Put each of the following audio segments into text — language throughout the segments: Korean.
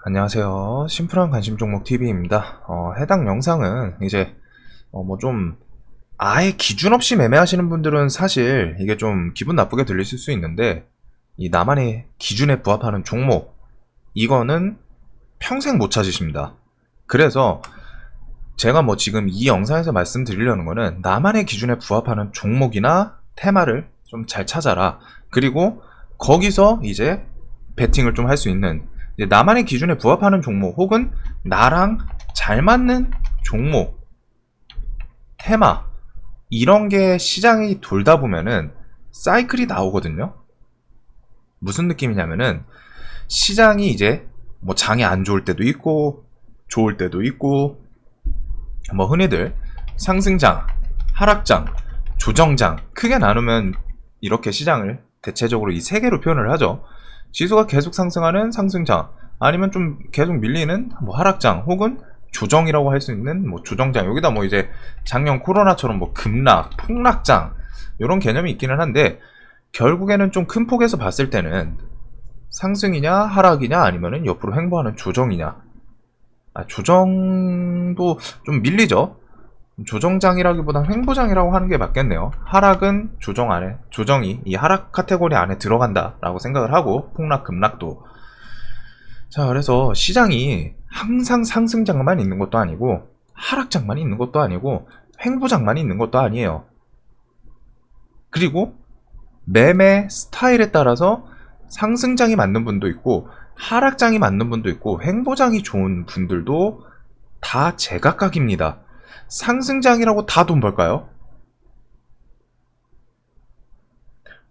안녕하세요. 심플한 관심 종목 TV입니다. 해당 영상은 이제 뭐 좀 아예 기준 없이 매매하시는 분들은 사실 이게 좀 기분 나쁘게 들리실 수 있는데, 이 나만의 기준에 부합하는 종목, 이거는 평생 못 찾으십니다. 그래서 제가 뭐 지금 이 영상에서 말씀드리려는 거는 나만의 기준에 부합하는 종목이나 테마를 좀 잘 찾아라. 그리고 거기서 이제 베팅을 좀 할 수 있는, 이제 나만의 기준에 부합하는 종목 혹은 나랑 잘 맞는 종목, 테마, 이런 게 시장이 돌다 보면은 사이클이 나오거든요. 무슨 느낌이냐면은 시장이 이제 뭐 장이 안 좋을 때도 있고 좋을 때도 있고, 뭐 흔히들 상승장, 하락장, 조정장, 크게 나누면 이렇게 시장을 대체적으로 이 세 개로 표현을 하죠. 지수가 계속 상승하는 상승장, 아니면 좀 계속 밀리는 뭐 하락장, 혹은 조정이라고 할 수 있는 뭐 조정장. 여기다 뭐 이제 작년 코로나처럼 뭐 급락, 폭락장, 이런 개념이 있기는 한데, 결국에는 좀 큰 폭에서 봤을 때는 상승이냐 하락이냐 아니면은 옆으로 횡보하는 조정이냐. 조정도 좀 밀리죠. 조정장이라기보다 횡보장이라고 하는 게 맞겠네요. 하락은 조정 안에, 조정이 이 하락 카테고리 안에 들어간다라고 생각을 하고, 폭락 급락도. 자, 그래서 시장이 항상 상승장만 있는 것도 아니고 하락장만 있는 것도 아니고 횡보장만 있는 것도 아니에요. 그리고 매매 스타일에 따라서 상승장이 맞는 분도 있고 하락장이 맞는 분도 있고 횡보장이 좋은 분들도 다 제각각입니다. 상승장이라고 다 돈 벌까요?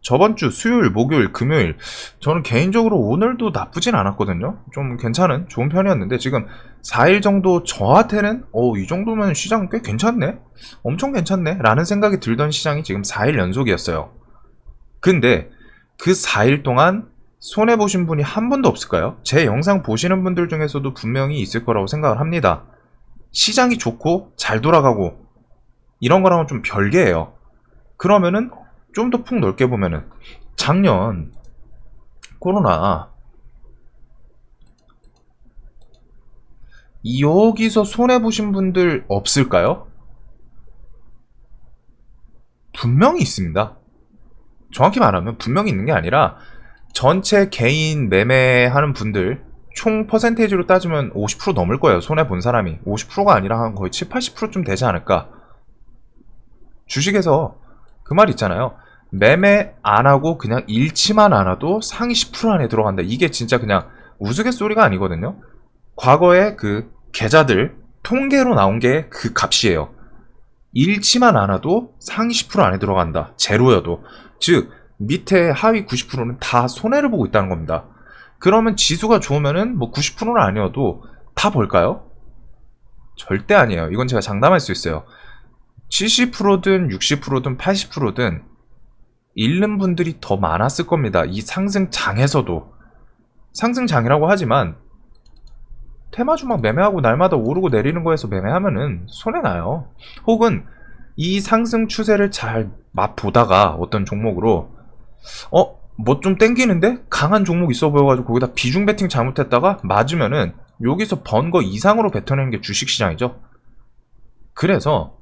저번 주 수요일, 목요일, 금요일, 저는 개인적으로 오늘도 나쁘진 않았거든요. 좀 괜찮은, 좋은 편이었는데, 지금 4일 정도 저한테는 이 정도면 시장 꽤 괜찮네? 엄청 괜찮네? 라는 생각이 들던 시장이 지금 4일 연속이었어요. 근데 그 4일 동안 손해보신 분이 한 분도 없을까요? 제 영상 보시는 분들 중에서도 분명히 있을 거라고 생각을 합니다. 시장이 좋고 잘 돌아가고 이런 거랑은 좀 별개예요. 그러면은 좀 더 폭 넓게 보면은 작년 코로나 여기서 손해보신 분들 없을까요? 분명히 있습니다. 정확히 말하면 분명히 있는 게 아니라, 전체 개인 매매하는 분들 총 퍼센테이지로 따지면 50% 넘을 거예요. 손해본 사람이 50%가 아니라 한 거의 7, 80%쯤 되지 않을까. 주식에서 그 말 있잖아요. 매매 안 하고 그냥 잃지만 않아도 상위 10% 안에 들어간다. 이게 진짜 그냥 우스갯소리가 아니거든요. 과거에 그 계좌들 통계로 나온 게 그 값이에요. 잃지만 않아도 상위 10% 안에 들어간다. 제로여도. 즉 밑에 하위 90%는 다 손해를 보고 있다는 겁니다. 그러면 지수가 좋으면은 뭐 90%는 아니어도 다 벌까요? 절대 아니에요. 이건 제가 장담할 수 있어요. 70%든 60%든 80%든 잃는 분들이 더 많았을 겁니다. 이 상승장에서도. 상승장이라고 하지만 테마주 막 매매하고 날마다 오르고 내리는 거에서 매매하면은 손해나요. 혹은 이 상승 추세를 잘 맛보다가 어떤 종목으로 뭐 좀 땡기는데? 강한 종목 있어 보여가지고 거기다 비중 베팅 잘못했다가 맞으면은 여기서 번 거 이상으로 뱉어내는 게 주식시장이죠. 그래서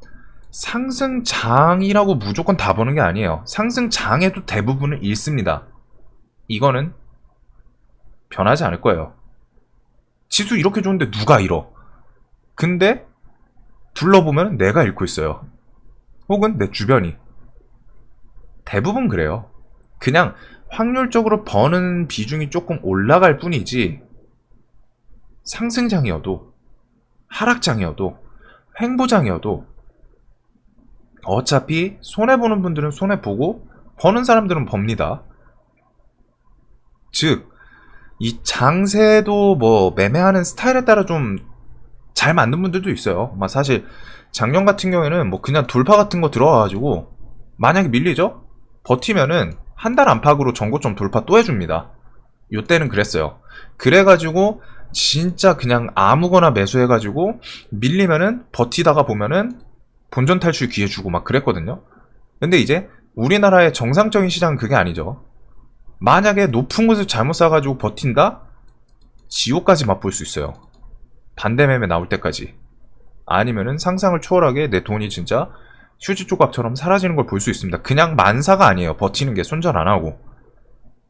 상승장이라고 무조건 다 보는 게 아니에요. 상승장에도 대부분을 잃습니다. 이거는 변하지 않을 거예요. 지수 이렇게 좋은데 누가 잃어? 근데 둘러보면 내가 잃고 있어요. 혹은 내 주변이. 대부분 그래요. 그냥 확률적으로 버는 비중이 조금 올라갈 뿐이지, 상승장이어도 하락장이어도 횡보장이어도 어차피 손해보는 분들은 손해보고 버는 사람들은 법니다. 즉, 이 장세도 뭐 매매하는 스타일에 따라 좀 잘 맞는 분들도 있어요. 사실 작년 같은 경우에는 뭐 그냥 돌파 같은 거 들어와가지고 만약에 밀리죠? 버티면은 한 달 안팎으로 전고점 돌파 또 해줍니다. 요때는 그랬어요. 그래가지고 진짜 그냥 아무거나 매수해가지고 밀리면은 버티다가 보면은 본전 탈출 기회 주고 막 그랬거든요. 근데 이제 우리나라의 정상적인 시장은 그게 아니죠. 만약에 높은 곳을 잘못 사가지고 버틴다? 지옥까지 맛볼 수 있어요. 반대 매매 나올 때까지. 아니면은 상상을 초월하게 내 돈이 진짜 휴지 조각처럼 사라지는 걸 볼 수 있습니다. 그냥 만사가 아니에요. 버티는 게 손절 안 하고.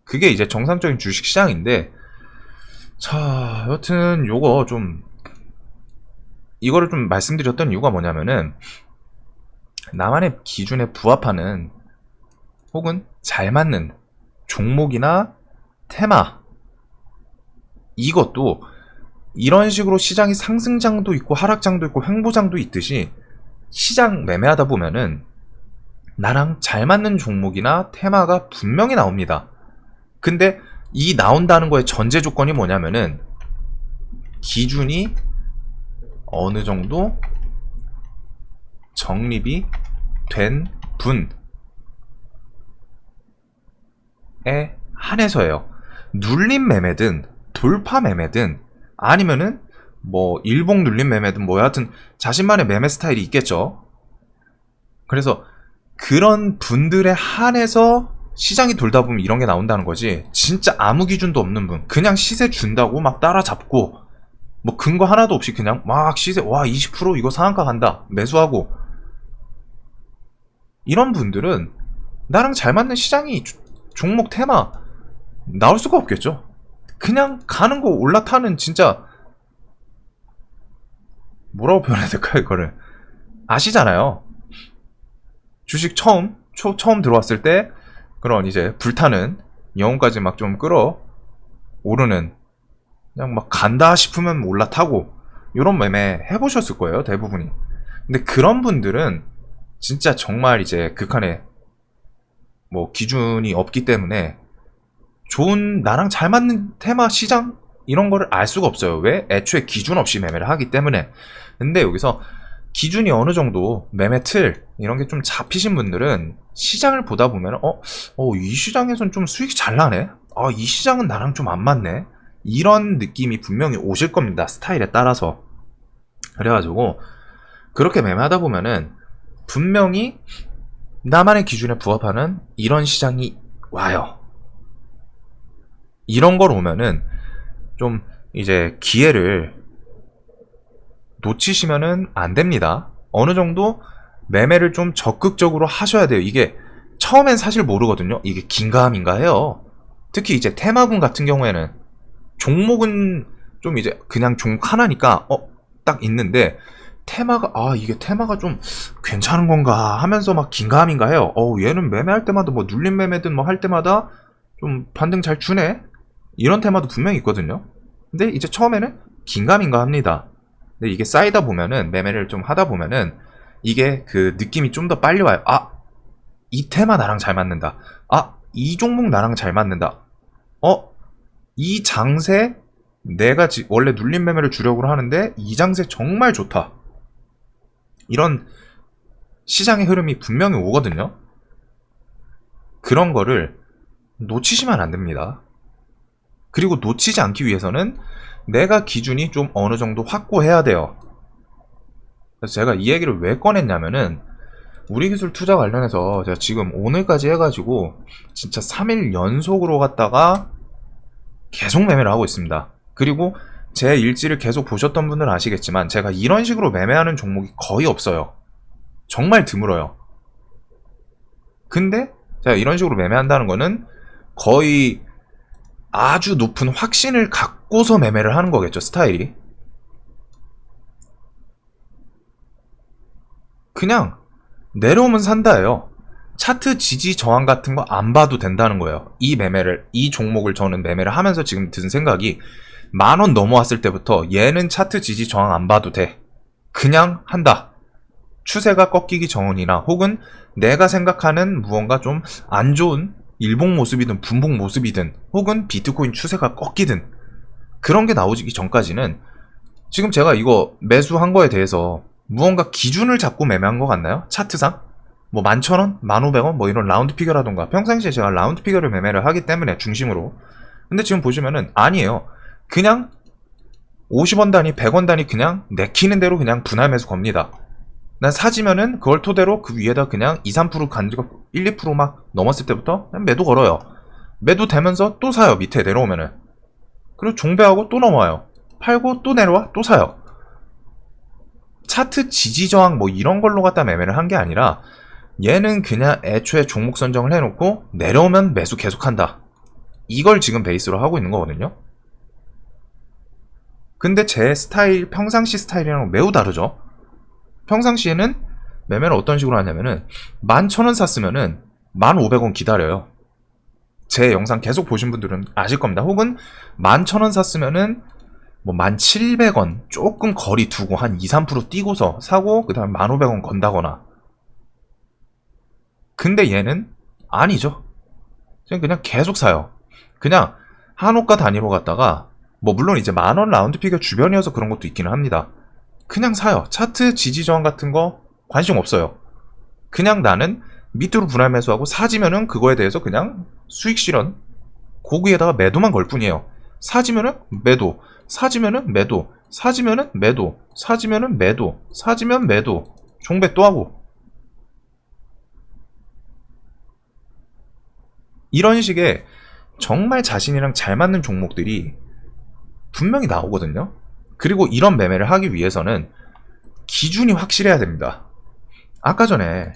그게 이제 정상적인 주식 시장인데, 자, 여튼 요거 좀 이거를 좀 말씀드렸던 이유가 뭐냐면은 나만의 기준에 부합하는 혹은 잘 맞는 종목이나 테마, 이것도 이런 식으로 시장이 상승장도 있고 하락장도 있고 횡보장도 있듯이 시장 매매하다 보면은 나랑 잘 맞는 종목이나 테마가 분명히 나옵니다. 근데 이 나온다는 거의 전제 조건이 뭐냐면은 기준이 어느 정도 정립이 된 분에 한해서예요. 눌림 매매든 돌파 매매든 아니면은 뭐 일봉 눌림 매매든 뭐 여하튼 자신만의 매매 스타일이 있겠죠. 그래서 그런 분들에 한해서 시장이 돌다 보면 이런 게 나온다는 거지. 진짜 아무 기준도 없는 분, 그냥 시세 준다고 막 따라잡고 뭐 근거 하나도 없이 그냥 막 시세 와 20% 이거 상한가 간다 매수하고, 이런 분들은 나랑 잘 맞는 시장이 종목 테마 나올 수가 없겠죠. 그냥 가는 거 올라타는 진짜 뭐라고 표현해야 될까요 이거를. 아시잖아요. 주식 처음 들어왔을 때 그런 이제 불타는 영혼까지 막 좀 끌어 오르는, 그냥 막 간다 싶으면 올라타고 이런 매매 해보셨을 거예요 대부분이. 근데 그런 분들은 진짜 정말 이제 극한의 뭐 기준이 없기 때문에 좋은 나랑 잘 맞는 테마 시장 이런 거를 알 수가 없어요. 왜? 애초에 기준 없이 매매를 하기 때문에. 근데 여기서 기준이 어느 정도 매매 틀 이런 게 좀 잡히신 분들은 시장을 보다 보면 이 시장에선 좀 수익이 잘 나네. 이 시장은 나랑 좀 안 맞네. 이런 느낌이 분명히 오실 겁니다. 스타일에 따라서. 그래가지고 그렇게 매매하다 보면은 분명히 나만의 기준에 부합하는 이런 시장이 와요. 이런 걸 오면은 좀 이제 기회를 놓치시면은 안 됩니다. 어느 정도 매매를 좀 적극적으로 하셔야 돼요. 이게 처음엔 사실 모르거든요. 이게 긴가민가 해요. 특히 이제 테마군 같은 경우에는 종목은 좀 이제 그냥 종목 하나니까 딱 있는데 테마가 이게 테마가 좀 괜찮은 건가 하면서 막 긴가민가 해요. 얘는 매매할 때마다 뭐 눌림 매매든 뭐 할 때마다 좀 반등 잘 주네. 이런 테마도 분명히 있거든요. 근데 이제 처음에는 긴가민가 합니다. 근데 이게 쌓이다 보면은 매매를 좀 하다 보면은 이게 그 느낌이 좀 더 빨리 와요. 이 테마 나랑 잘 맞는다. 이 종목 나랑 잘 맞는다. 이 장세 내가 원래 눌림 매매를 주력으로 하는데 이 장세 정말 좋다. 이런 시장의 흐름이 분명히 오거든요. 그런 거를 놓치시면 안 됩니다. 그리고 놓치지 않기 위해서는 내가 기준이 좀 어느 정도 확고해야 돼요. 그래서 제가 이 얘기를 왜 꺼냈냐면은 우리기술 투자 관련해서 제가 지금 오늘까지 해가지고 진짜 3일 연속으로 갔다가 계속 매매를 하고 있습니다. 그리고 제 일지를 계속 보셨던 분들은 아시겠지만 제가 이런 식으로 매매하는 종목이 거의 없어요. 정말 드물어요. 근데 제가 이런 식으로 매매한다는 거는 거의 아주 높은 확신을 갖고서 매매를 하는 거겠죠, 스타일이. 그냥 내려오면 산다예요. 차트 지지 저항 같은 거 안 봐도 된다는 거예요. 이 종목을 저는 매매를 하면서 지금 든 생각이 10,000원 넘어왔을 때부터 얘는 차트 지지 저항 안 봐도 돼. 그냥 한다. 추세가 꺾이기 전이나 혹은 내가 생각하는 무언가 좀 안 좋은 일봉 모습이든 분봉 모습이든 혹은 비트코인 추세가 꺾이든 그런 게 나오기 전까지는 지금 제가 이거 매수한 거에 대해서 무언가 기준을 잡고 매매한 것 같나요? 차트상? 뭐 11,000원? 1,500원? 뭐 이런 라운드 피겨라던가 평상시에 제가 라운드 피겨를 매매를 하기 때문에 중심으로. 근데 지금 보시면은 아니에요. 그냥 50원 단위, 100원 단위 그냥 내키는 대로 그냥 분할 매수 겁니다. 난 사지면은 그걸 토대로 그 위에다 그냥 2, 3% 간지가 1, 2% 막 넘었을 때부터 그냥 매도 걸어요. 매도 되면서 또 사요. 밑에 내려오면은. 그리고 종배하고 또 넘어와요. 팔고 또 내려와 또 사요. 차트 지지 저항 뭐 이런 걸로 갖다 매매를 한 게 아니라 얘는 그냥 애초에 종목 선정을 해놓고 내려오면 매수 계속한다. 이걸 지금 베이스로 하고 있는 거거든요. 근데 제 스타일, 평상시 스타일이랑 매우 다르죠. 평상시에는 매매를 어떤 식으로 하냐면은 11,000원 샀으면은 1,500원 기다려요. 제 영상 계속 보신 분들은 아실 겁니다. 혹은 11,000원 샀으면은 뭐 1,700원 조금 거리 두고 한 2, 3% 뛰고서 사고 그 다음에 1,500원 건다거나. 근데 얘는 아니죠. 그냥 계속 사요. 그냥 한호가 단위로 갔다가 뭐 물론 이제 10,000원 라운드 피겨 주변이어서 그런 것도 있기는 합니다. 그냥 사요. 차트 지지 저항 같은 거 관심 없어요. 그냥 나는 밑으로 분할 매수하고 사지면은 그거에 대해서 그냥 수익 실현 고기에다가 매도만 걸 뿐이에요. 사지면은 매도, 사지면은 매도, 사지면은 매도, 사지면은 매도, 사지면 매도, 종배 또 하고. 이런 식의 정말 자신이랑 잘 맞는 종목들이 분명히 나오거든요. 그리고 이런 매매를 하기 위해서는 기준이 확실해야 됩니다. 아까 전에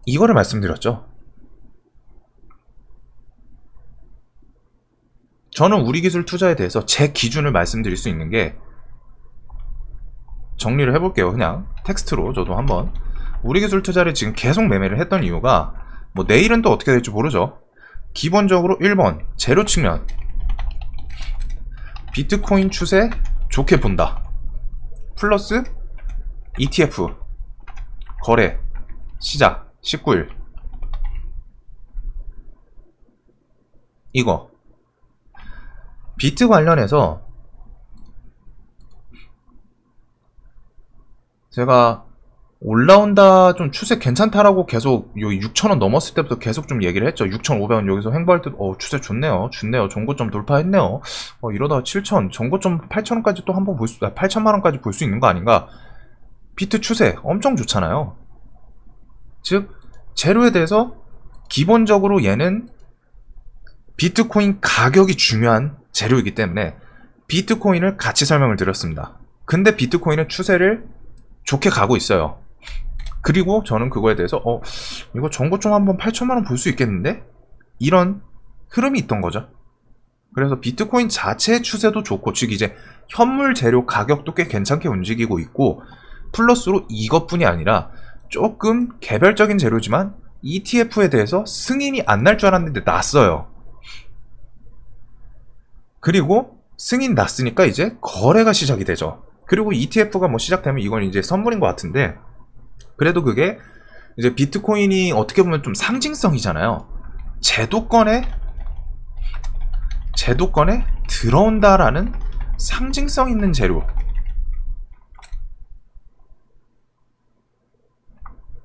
이거를 말씀드렸죠. 저는 우리기술 투자에 대해서 제 기준을 말씀드릴 수 있는 게, 정리를 해볼게요. 그냥 텍스트로 저도 한번. 우리기술 투자를 지금 계속 매매를 했던 이유가 뭐 내일은 또 어떻게 될지 모르죠. 기본적으로 1번 재료 측면, 비트코인 추세 좋게 본다. 플러스 ETF 거래 시작 19일. 이거 비트 관련해서 제가 올라온다, 좀 추세 괜찮다라고 계속 요 6,000원 넘었을 때부터 계속 좀 얘기를 했죠. 6,500원 여기서 횡보할 때 추세 좋네요. 좋네요. 전고점 돌파했네요. 이러다가 7,000, 전고점 8,000원까지 또 한번 볼 수, 8천만 원까지 볼 수 있는 거 아닌가? 비트 추세 엄청 좋잖아요. 즉 재료에 대해서 기본적으로 얘는 비트코인 가격이 중요한 재료이기 때문에 비트코인을 같이 설명을 드렸습니다. 근데 비트코인은 추세를 좋게 가고 있어요. 그리고 저는 그거에 대해서 이거 전고점 한번 8천만원 볼 수 있겠는데? 이런 흐름이 있던 거죠. 그래서 비트코인 자체의 추세도 좋고, 즉 이제 현물 재료 가격도 꽤 괜찮게 움직이고 있고, 플러스로 이것뿐이 아니라 조금 개별적인 재료지만 ETF에 대해서 승인이 안 날 줄 알았는데 났어요. 그리고 승인 났으니까 이제 거래가 시작이 되죠. 그리고 ETF가 뭐 시작되면 이건 이제 선물인 것 같은데, 그래도 그게 이제 비트코인이 어떻게 보면 좀 상징성이잖아요. 제도권에 들어온다라는 상징성 있는 재료.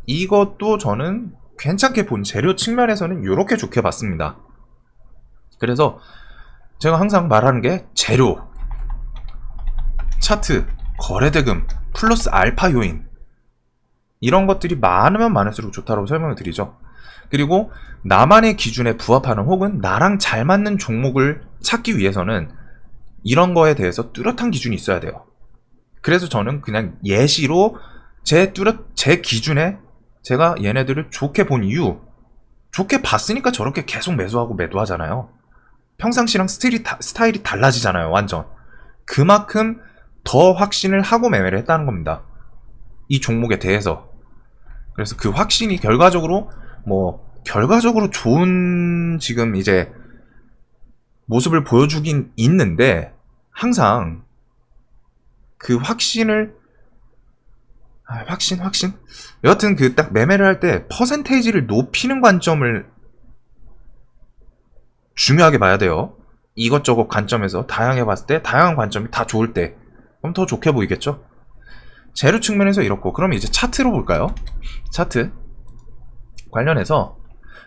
이것도 저는 괜찮게 본, 재료 측면에서는 이렇게 좋게 봤습니다. 그래서 제가 항상 말하는 게 재료, 차트, 거래대금, 플러스 알파 요인, 이런 것들이 많으면 많을수록 좋다고 설명을 드리죠. 그리고 나만의 기준에 부합하는 혹은 나랑 잘 맞는 종목을 찾기 위해서는 이런 거에 대해서 뚜렷한 기준이 있어야 돼요. 그래서 저는 그냥 예시로 제 기준에 제가 얘네들을 좋게 본 이유, 좋게 봤으니까 저렇게 계속 매수하고 매도하잖아요. 평상시랑 스타일이 달라지잖아요. 완전. 그만큼 더 확신을 하고 매매를 했다는 겁니다. 이 종목에 대해서. 그래서 그 확신이 결과적으로 좋은 지금 이제 모습을 보여주긴 있는데, 항상 그 확신 여하튼 그 딱 매매를 할 때 퍼센테이지를 높이는 관점을 중요하게 봐야 돼요. 이것저것 관점에서 다양해 봤을 때, 다양한 관점이 다 좋을 때 그럼 더 좋게 보이겠죠. 재료 측면에서 이렇고, 그럼 이제 차트로 볼까요? 차트 관련해서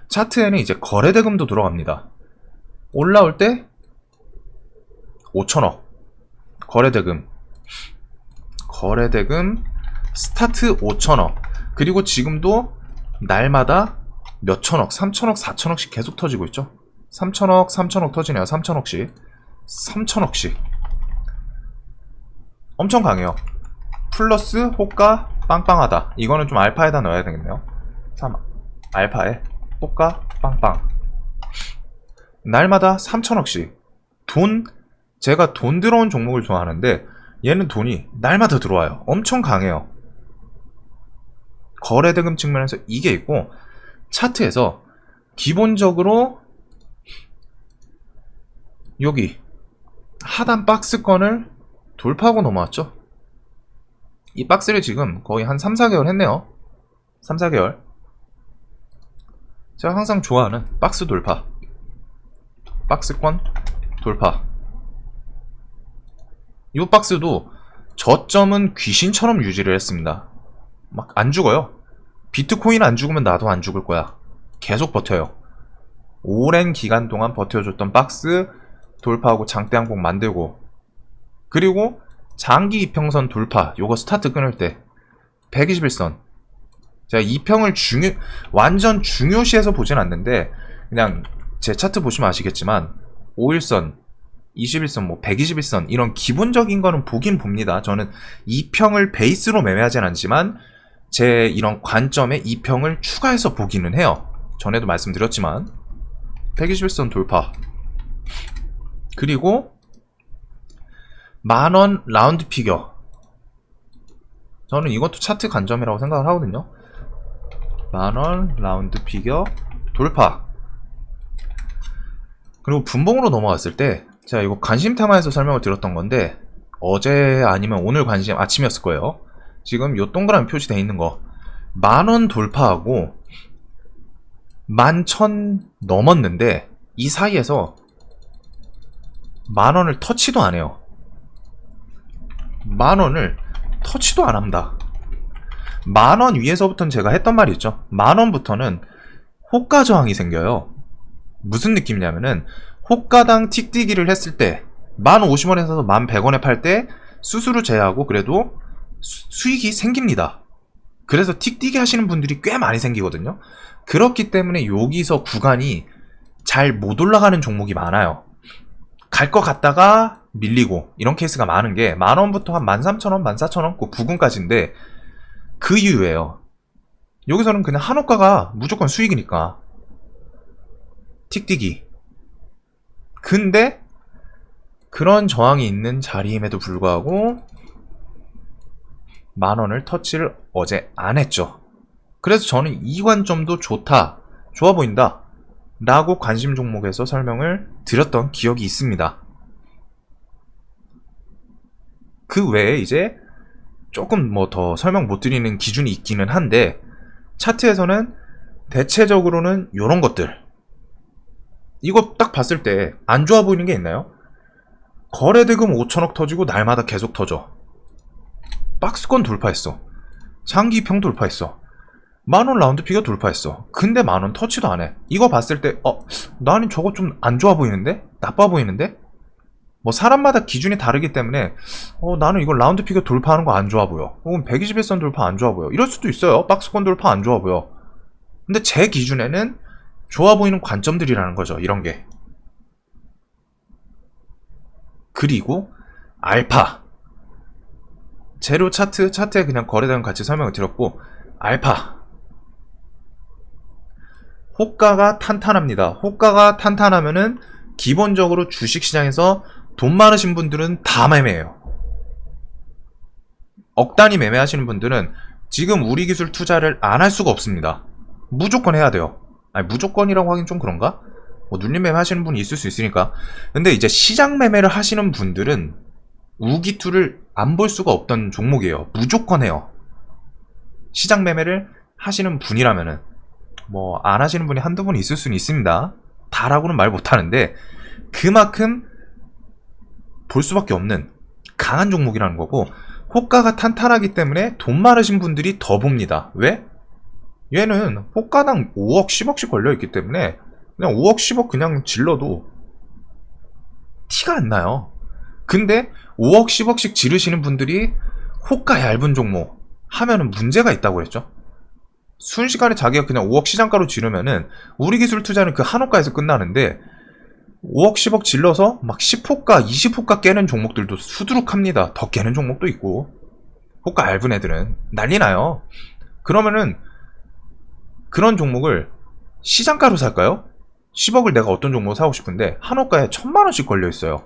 차트에는 이제 거래대금도 들어갑니다. 올라올 때 5천억 거래대금 스타트 5천억, 그리고 지금도 날마다 몇천억, 3천억, 4천억씩 계속 터지고 있죠. 3천억 터지네요. 3천억씩. 3천억씩. 엄청 강해요. 플러스 호가 빵빵하다. 이거는 좀 알파에다 넣어야 되겠네요. 3 알파에 호가 빵빵. 날마다 3천억씩. 제가 돈 들어온 종목을 좋아하는데 얘는 돈이 날마다 들어와요. 엄청 강해요. 거래대금 측면에서 이게 있고, 차트에서 기본적으로 여기 하단 박스권을 돌파하고 넘어왔죠. 이 박스를 지금 거의 한 3, 4개월 했네요. 3, 4개월. 제가 항상 좋아하는 박스 돌파, 박스권 돌파. 이 박스도 저점은 귀신처럼 유지를 했습니다. 막 안 죽어요. 비트코인 안 죽으면 나도 안 죽을 거야. 계속 버텨요. 오랜 기간 동안 버텨줬던 박스 돌파하고 장대 항복 만들고, 그리고 장기 이평선 돌파, 요거 스타트 끊을 때 121선. 제가 이평을 완전 중요시해서 보진 않는데, 그냥 제 차트 보시면 아시겠지만 5일선, 21선, 뭐 121선 이런 기본적인 거는 보긴 봅니다. 저는 이평을 베이스로 매매하진 않지만 제 이런 관점에 이평을 추가해서 보기는 해요. 전에도 말씀드렸지만 121선 돌파, 그리고 만원 라운드 피겨. 저는 이것도 차트 관점이라고 생각을 하거든요. 만원 라운드 피겨 돌파. 그리고 분봉으로 넘어갔을 때, 제가 이거 관심 테마에서 설명을 드렸던 건데, 어제 아니면 오늘 관심 아침이었을 거예요. 지금 요 동그라미 표시되어 있는 거 만원 돌파하고 11,000 넘었는데 이 사이에서 만원을 터치도 안 해요. 만원을 터치도 안 합니다. 만원 위에서부터는 제가 했던 말이 있죠. 만원부터는 호가 저항이 생겨요. 무슨 느낌이냐면은, 호가당 틱뛰기를 했을 때 1050원에 사서 1100원에 팔 때 수수료 제외하고 그래도 수익이 생깁니다. 그래서 틱뛰기 하시는 분들이 꽤 많이 생기거든요. 그렇기 때문에 여기서 구간이 잘 못 올라가는 종목이 많아요. 갈 것 같다가 밀리고 이런 케이스가 많은 게, 만원부터 한 13,000원, 14,000원 그 부근까지인데 그 이유예요. 여기서는 그냥 한호가가 무조건 수익이니까 틱뛰기. 근데 그런 저항이 있는 자리임에도 불구하고 만원을 터치를 어제 안 했죠. 그래서 저는 이 관점도 좋다, 좋아 보인다 라고 관심 종목에서 설명을 드렸던 기억이 있습니다. 그 외에 이제 조금 뭐 더 설명 못 드리는 기준이 있기는 한데, 차트에서는 대체적으로는 요런 것들, 이거 딱 봤을 때 안 좋아 보이는 게 있나요? 거래대금 5천억 터지고 날마다 계속 터져. 박스권 돌파했어. 장기 이평 돌파했어. 만원 라운드 피겨 돌파했어. 근데 만원 터치도 안 해. 이거 봤을 때 나는 저거 좀 안 좋아 보이는데? 나빠 보이는데? 뭐 사람마다 기준이 다르기 때문에 나는 이거 라운드 피겨 돌파하는 거 안 좋아 보여. 혹은 121선 돌파 안 좋아 보여. 이럴 수도 있어요. 박스권 돌파 안 좋아 보여. 근데 제 기준에는 좋아 보이는 관점들이라는 거죠. 이런 게. 그리고 알파. 재료 차트에 그냥 거래대금 같이 설명을 드렸고, 알파. 호가가 탄탄합니다. 호가가 탄탄하면은 기본적으로 주식시장에서 돈 많으신 분들은 다 매매해요. 억 단위 매매하시는 분들은 지금 우리 기술 투자를 안 할 수가 없습니다. 무조건 해야 돼요. 아니, 무조건이라고 하긴 좀 그런가? 뭐 눌림 매매 하시는 분이 있을 수 있으니까. 근데 이제 시장 매매를 하시는 분들은 우기투를 안 볼 수가 없던 종목이에요. 무조건 해요. 시장 매매를 하시는 분이라면은, 뭐 안 하시는 분이 한두 분 있을 수는 있습니다. 다라고는 말 못하는데 그만큼 볼 수밖에 없는 강한 종목이라는 거고, 호가가 탄탄하기 때문에 돈 많으신 분들이 더 봅니다. 왜? 얘는 호가당 5억 10억씩 걸려있기 때문에 그냥 5억 10억 그냥 질러도 티가 안 나요. 근데 5억 10억씩 지르시는 분들이 호가 얇은 종목 하면은 문제가 있다고 했죠. 순식간에 자기가 그냥 5억 시장가로 지르면은 우리 기술 투자는 그 한호가에서 끝나는데, 5억 10억 질러서 막 10호가 20호가 깨는 종목들도 수두룩합니다. 더 깨는 종목도 있고. 호가 얇은 애들은 난리 나요. 그러면은 그런 종목을 시장가로 살까요? 10억을 내가 어떤 종목을 사고 싶은데 한 호가에 1000만원씩 걸려있어요.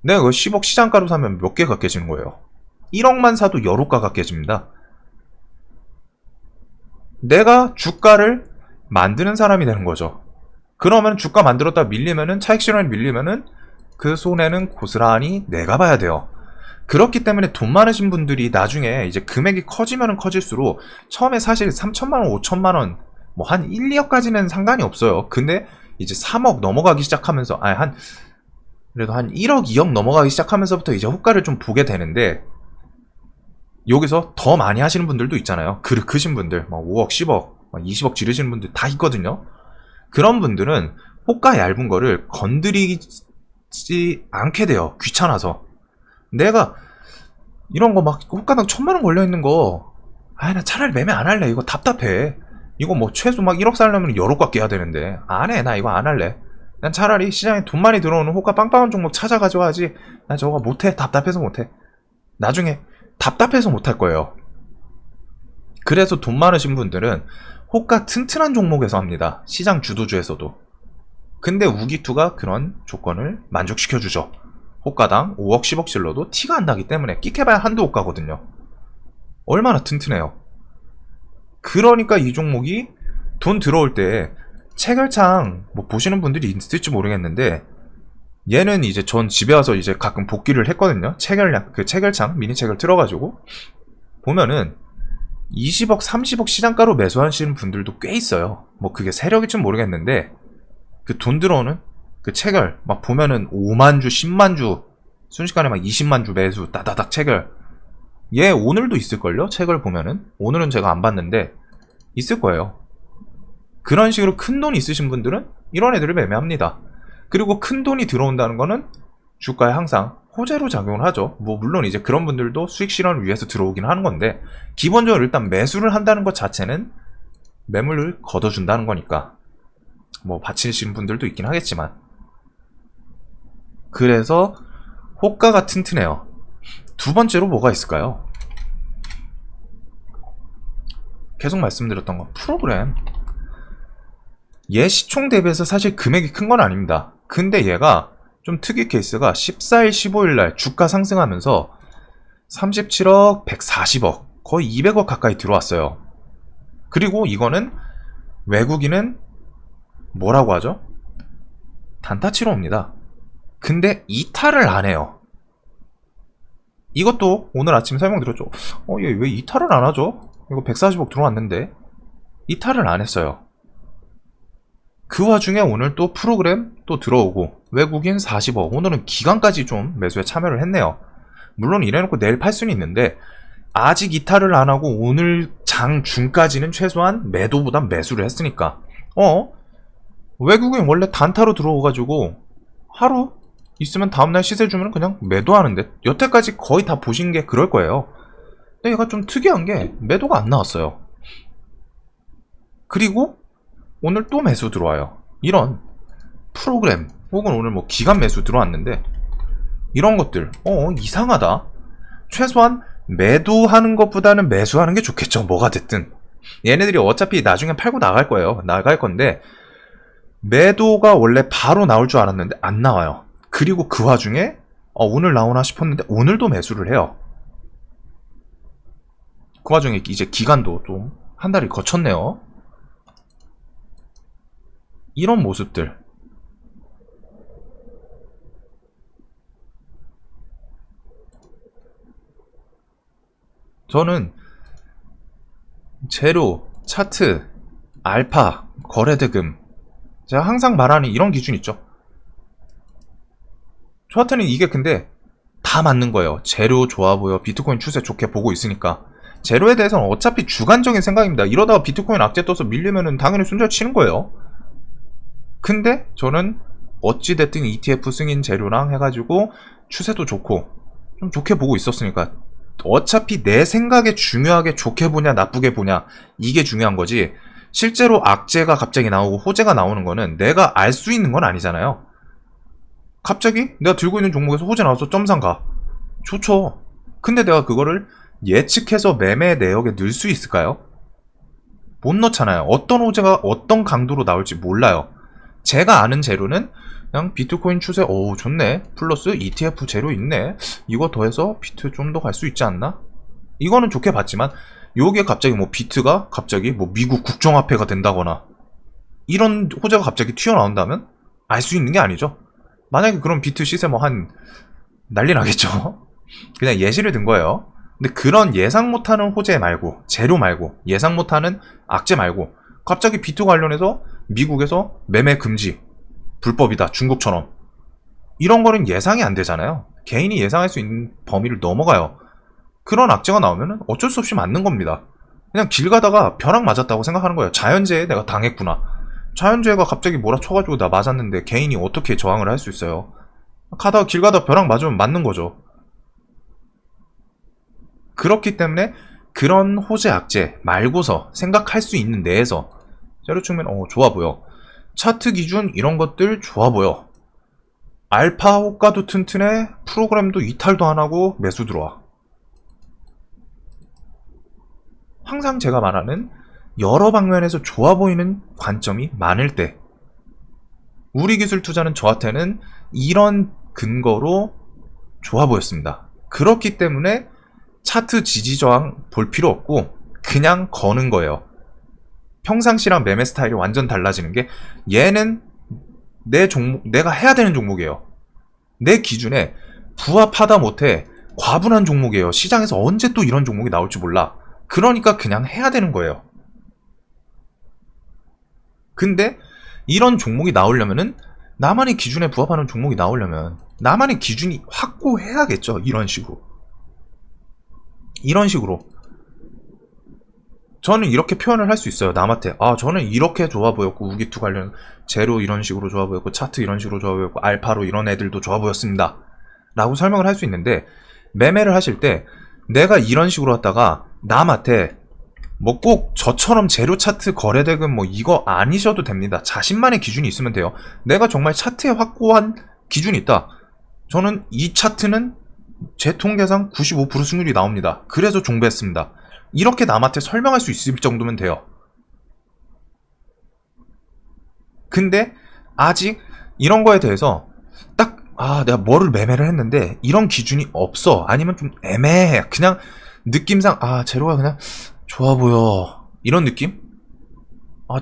내가 그 10억 시장가로 사면 몇 개가 깨지는 거예요? 1억만 사도 여호가가 깨집니다. 내가 주가를 만드는 사람이 되는 거죠. 그러면 주가 만들었다 밀리면은 차익 실현이 밀리면은 그 손해는 고스란히 내가 봐야 돼요. 그렇기 때문에 돈 많으신 분들이 나중에 이제 금액이 커지면은 커질수록 처음에 사실 3천만원, 5천만원 뭐 한 1, 2억까지는 상관이 없어요. 근데 이제 3억 넘어가기 시작하면서 그래도 한 1억, 2억 넘어가기 시작하면서부터 이제 호가를 좀 보게 되는데 여기서 더 많이 하시는 분들도 있잖아요. 크신 분들, 막 5억, 10억, 막 20억 지르시는 분들 다 있거든요. 그런 분들은 호가 얇은 거를 건드리지 않게 돼요. 귀찮아서. 내가 이런 거 막 호가당 1000만원 걸려있는 거, 나 차라리 매매 안 할래. 이거 답답해. 이거 뭐 최소 막 1억 살려면 여러가 깨야 되는데 안 해. 나 이거 안 할래. 난 차라리 시장에 돈 많이 들어오는 호가 빵빵한 종목 찾아가지고 하지. 나 저거 못해. 답답해서 못해. 나중에 답답해서 못할 거예요. 그래서 돈 많으신 분들은 호가 튼튼한 종목에서 합니다. 시장 주도주에서도. 근데 우기투가 그런 조건을 만족시켜주죠. 호가당 5억 10억 질러도 티가 안 나기 때문에 끽해봐야 한두 호가거든요. 얼마나 튼튼해요. 그러니까 이 종목이 돈 들어올 때 체결창 뭐 보시는 분들이 있을지 모르겠는데 얘는 이제 전 집에 와서 이제 가끔 복귀를 했거든요. 체결창 미니 체결 틀어가지고 보면은 20억 30억 시장가로 매수하시는 분들도 꽤 있어요. 뭐 그게 세력일지 모르겠는데 그 돈 들어오는 그 체결 막 보면은 5만주 10만주 순식간에 막 20만주 매수 따다닥 체결. 얘 오늘도 있을걸요? 체결 보면은 오늘은 제가 안 봤는데 있을 거예요. 그런 식으로 큰 돈 있으신 분들은 이런 애들을 매매합니다. 그리고 큰 돈이 들어온다는 거는 주가에 항상 호재로 작용을 하죠. 뭐 물론 이제 그런 분들도 수익 실현을 위해서 들어오긴 하는 건데 기본적으로 일단 매수를 한다는 것 자체는 매물을 걷어준다는 거니까 뭐 받치시는 분들도 있긴 하겠지만 그래서 호가가 튼튼해요. 두 번째로 뭐가 있을까요? 계속 말씀드렸던 건 프로그램. 얘 시총 대비해서 사실 금액이 큰 건 아닙니다. 근데 얘가 좀 특이 케이스가 14일, 15일날 주가 상승하면서 37억, 140억, 거의 200억 가까이 들어왔어요. 그리고 이거는 외국인은 뭐라고 하죠? 단타치로 옵니다. 근데 이탈을 안 해요. 이것도 오늘 아침 설명드렸죠. 얘 왜 이탈을 안 하죠? 이거 140억 들어왔는데 이탈을 안 했어요. 그 와중에 오늘 또 프로그램 또 들어오고 외국인 40억, 오늘은 기관까지 좀 매수에 참여를 했네요. 물론 이래놓고 내일 팔 수는 있는데 아직 이탈을 안 하고 오늘 장 중까지는 최소한 매도보단 매수를 했으니까 외국인 원래 단타로 들어오가지고 하루 있으면 다음날 시세 주면 그냥 매도하는데 여태까지 거의 다 보신 게 그럴 거예요. 근데 얘가 좀 특이한 게 매도가 안 나왔어요. 그리고 오늘 또 매수 들어와요. 이런 프로그램 혹은 오늘 뭐 기간 매수 들어왔는데 이런 것들 이상하다. 최소한 매도하는 것보다는 매수하는 게 좋겠죠. 뭐가 됐든 얘네들이 어차피 나중에 팔고 나갈 거예요. 나갈 건데 매도가 원래 바로 나올 줄 알았는데 안 나와요. 그리고 그 와중에 오늘 나오나 싶었는데 오늘도 매수를 해요. 그 와중에 이제 기간도 좀 한 달이 거쳤네요. 이런 모습들. 저는 재료, 차트, 알파, 거래대금 제가 항상 말하는 이런 기준 있죠. 저한테는 이게 근데 다 맞는 거예요. 재료 좋아 보여, 비트코인 추세 좋게 보고 있으니까. 재료에 대해서는 어차피 주관적인 생각입니다. 이러다가 비트코인 악재 떠서 밀리면은 당연히 순절 치는 거예요. 근데 저는 어찌됐든 ETF 승인 재료랑 해가지고 추세도 좋고 좀 좋게 보고 있었으니까 어차피 내 생각에 중요하게 좋게 보냐 나쁘게 보냐 이게 중요한 거지 실제로 악재가 갑자기 나오고 호재가 나오는 거는 내가 알 수 있는 건 아니잖아요. 갑자기 내가 들고 있는 종목에서 호재 나와서 점상 가. 좋죠. 근데 내가 그거를 예측해서 매매 내역에 넣을 수 있을까요? 못 넣잖아요. 어떤 호재가 어떤 강도로 나올지 몰라요. 제가 아는 재료는 그냥 비트코인 추세, 오 좋네, 플러스 ETF 재료 있네, 이거 더해서 비트 좀 더 갈 수 있지 않나? 이거는 좋게 봤지만 여기에 갑자기 뭐 비트가 갑자기 뭐 미국 국정화폐가 된다거나 이런 호재가 갑자기 튀어나온다면 알 수 있는 게 아니죠. 만약에 그럼 비트 시세 뭐 한 난리 나겠죠. 그냥 예시를 든 거예요. 근데 그런 예상 못하는 호재 말고, 재료 말고, 예상 못하는 악재 말고 갑자기 비트 관련해서 미국에서 매매 금지, 불법이다, 중국처럼, 이런 거는 예상이 안 되잖아요. 개인이 예상할 수 있는 범위를 넘어가요. 그런 악재가 나오면 어쩔 수 없이 맞는 겁니다. 그냥 길 가다가 벼락 맞았다고 생각하는 거예요. 자연재해에 내가 당했구나. 자연재해가 갑자기 몰아쳐가지고 나 맞았는데 개인이 어떻게 저항을 할 수 있어요? 길 가다 벼락 맞으면 맞는 거죠. 그렇기 때문에 그런 호재 악재 말고서 생각할 수 있는 내에서 재료 측면 좋아 보여. 차트 기준 이런 것들 좋아 보여. 알파 호가도 튼튼해. 프로그램도 이탈도 안 하고 매수 들어와. 항상 제가 말하는 여러 방면에서 좋아 보이는 관점이 많을 때, 우리 기술 투자는 저한테는 이런 근거로 좋아 보였습니다. 그렇기 때문에 차트 지지 저항 볼 필요 없고 그냥 거는 거예요. 평상시랑 매매 스타일이 완전 달라지는 게, 얘는 내 종목, 내가 해야 되는 종목이에요. 내 기준에 부합하다 못해 과분한 종목이에요. 시장에서 언제 또 이런 종목이 나올지 몰라. 그러니까 그냥 해야 되는 거예요. 근데 이런 종목이 나오려면은, 나만의 기준에 부합하는 종목이 나오려면 나만의 기준이 확고해야겠죠. 이런 식으로 저는 이렇게 표현을 할 수 있어요. 남한테 저는 이렇게 좋아 보였고, 우기투 관련 제로 이런 식으로 좋아 보였고, 차트 이런 식으로 좋아 보였고, 알파로 이런 애들도 좋아 보였습니다 라고 설명을 할 수 있는데, 매매를 하실 때 내가 이런 식으로 했다가 남한테 뭐 꼭 저처럼 제로 차트 거래대금 뭐 이거 아니셔도 됩니다. 자신만의 기준이 있으면 돼요. 내가 정말 차트에 확고한 기준이 있다. 저는 이 차트는 제 통계상 95% 승률이 나옵니다. 그래서 종배했습니다. 이렇게 남한테 설명할 수 있을 정도면 돼요. 근데 아직 이런 거에 대해서 딱 내가 뭐를 매매를 했는데 이런 기준이 없어, 아니면 좀 애매해, 그냥 느낌상 제로가 그냥 좋아 보여, 이런 느낌?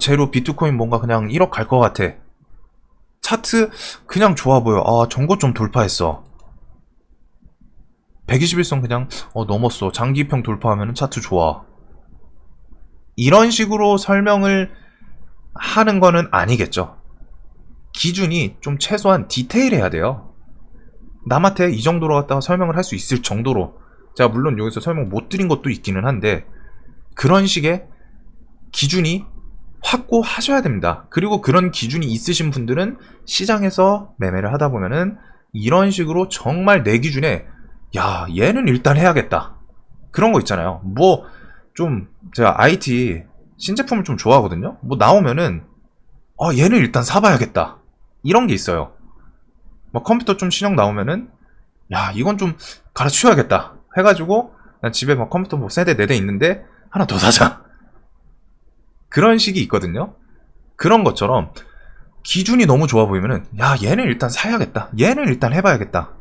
제로 비트코인 뭔가 그냥 1억 갈 것 같아, 차트 그냥 좋아 보여, 전고 좀 돌파했어, 121선 그냥 넘었어, 장기평 돌파하면 차트 좋아, 이런 식으로 설명을 하는 거는 아니겠죠. 기준이 좀 최소한 디테일해야 돼요. 남한테 이 정도로 갖다가 설명을 할 수 있을 정도로. 제가 물론 여기서 설명 못 드린 것도 있기는 한데, 그런 식의 기준이 확고하셔야 됩니다. 그리고 그런 기준이 있으신 분들은 시장에서 매매를 하다 보면은 이런 식으로 정말 내 기준에 얘는 일단 해야겠다, 그런 거 있잖아요. 뭐 좀 제가 IT 신제품을 좀 좋아하거든요. 뭐 나오면은 얘는 일단 사봐야겠다, 이런 게 있어요. 뭐 컴퓨터 좀 신형 나오면은 이건 좀 갈아치워야겠다 해가지고, 난 집에 막 컴퓨터 뭐 세대 4대 있는데 하나 더 사자, 그런 식이 있거든요. 그런 것처럼 기준이 너무 좋아 보이면은 얘는 일단 사야겠다, 얘는 일단 해봐야겠다.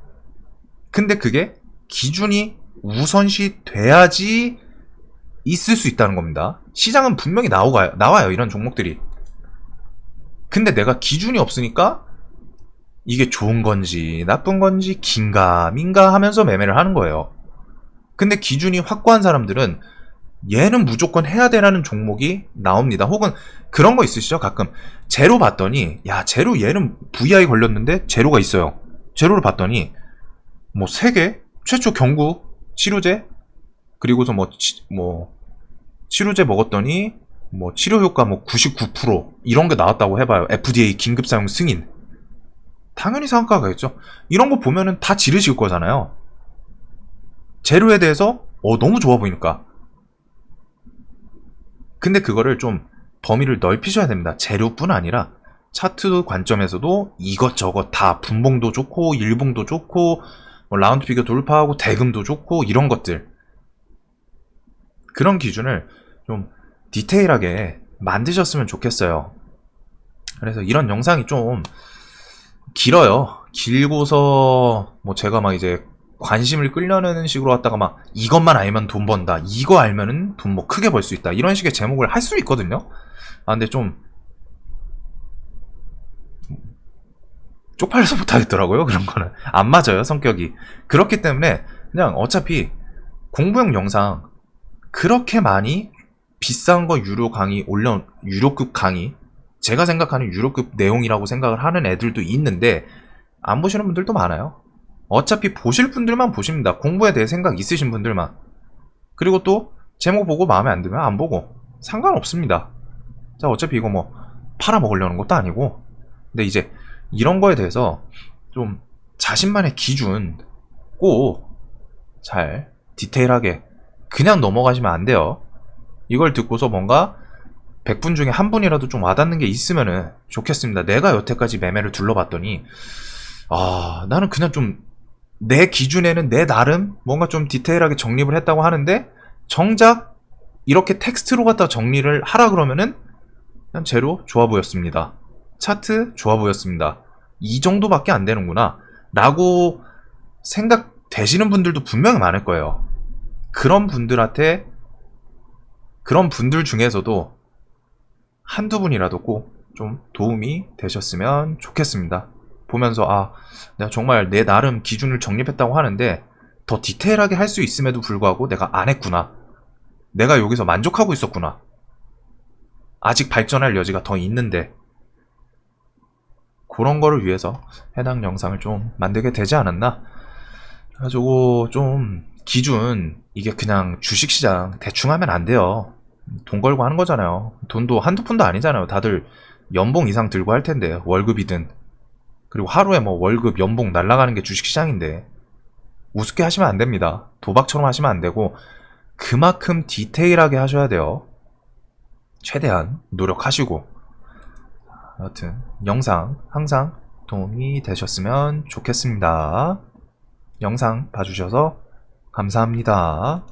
근데 그게 기준이 우선시 돼야지 있을 수 있다는 겁니다. 시장은 분명히 나와요, 이런 종목들이. 근데 내가 기준이 없으니까 이게 좋은 건지 나쁜 건지 긴가민가 하면서 매매를 하는 거예요. 근데 기준이 확고한 사람들은 얘는 무조건 해야 되라는 종목이 나옵니다. 혹은 그런 거 있으시죠? 가끔 제로 봤더니 제로 얘는 VI 걸렸는데 제로가 있어요. 제로를 봤더니 뭐 3개 최초 경구 치료제, 그리고서 뭐 치료제 먹었더니 뭐 치료 효과 뭐 99% 이런 게 나왔다고 해봐요. FDA 긴급 사용 승인. 당연히 상한가겠죠. 이런 거 보면은 다 지르실 거잖아요. 재료에 대해서 너무 좋아 보이니까. 근데 그거를 좀 범위를 넓히셔야 됩니다. 재료뿐 아니라 차트 관점에서도 이것저것 다 분봉도 좋고 일봉도 좋고 뭐 라운드 피겨 돌파하고 대금도 좋고 이런 것들, 그런 기준을 좀 디테일하게 만드셨으면 좋겠어요. 그래서 이런 영상이 좀 길어요. 길고서 뭐 제가 막 이제 관심을 끌려는 식으로 왔다가 막 이것만 알면 돈 번다, 이거 알면은 돈 뭐 크게 벌 수 있다, 이런 식의 제목을 할 수 있거든요. 아 근데 좀 쪽팔려서 못하겠더라고요. 그런 거는 안 맞아요, 성격이. 그렇기 때문에 그냥 어차피 공부용 영상 그렇게 많이 비싼 거 유료급 강의, 제가 생각하는 유료급 내용이라고 생각을 하는 애들도 있는데 안 보시는 분들도 많아요. 어차피 보실 분들만 보십니다. 공부에 대해 생각 있으신 분들만. 그리고 또 제목 보고 마음에 안 들면 안 보고 상관없습니다. 자, 어차피 이거 뭐 팔아먹으려는 것도 아니고. 근데 이제 이런 거에 대해서 좀 자신만의 기준 꼭 잘 디테일하게 그냥 넘어가시면 안 돼요. 이걸 듣고서 뭔가 100분 중에 한 분이라도 좀 와닿는 게 있으면은 좋겠습니다. 내가 여태까지 매매를 둘러봤더니 나는 그냥 좀 내 기준에는 내 나름 뭔가 좀 디테일하게 정립을 했다고 하는데 정작 이렇게 텍스트로 갖다 정리를 하라 그러면은 그냥 제로 좋아 보였습니다. 차트 좋아 보였습니다. 이 정도밖에 안 되는구나 라고 생각되시는 분들도 분명히 많을 거예요. 그런 분들 중에서도 한두 분이라도 꼭 좀 도움이 되셨으면 좋겠습니다. 보면서 내가 정말 내 나름 기준을 정립했다고 하는데 더 디테일하게 할 수 있음에도 불구하고 내가 안 했구나, 내가 여기서 만족하고 있었구나, 아직 발전할 여지가 더 있는데, 그런 거를 위해서 해당 영상을 좀 만들게 되지 않았나. 그래가지고 좀 기준, 이게 그냥 주식시장 대충 하면 안 돼요. 돈 걸고 하는 거잖아요. 돈도 한두 푼도 아니잖아요. 다들 연봉 이상 들고 할 텐데, 월급이든. 그리고 하루에 뭐 월급, 연봉 날라가는 게 주식시장인데 우습게 하시면 안 됩니다. 도박처럼 하시면 안 되고 그만큼 디테일하게 하셔야 돼요. 최대한 노력하시고. 여하튼 영상 항상 도움이 되셨으면 좋겠습니다. 영상 봐주셔서 감사합니다.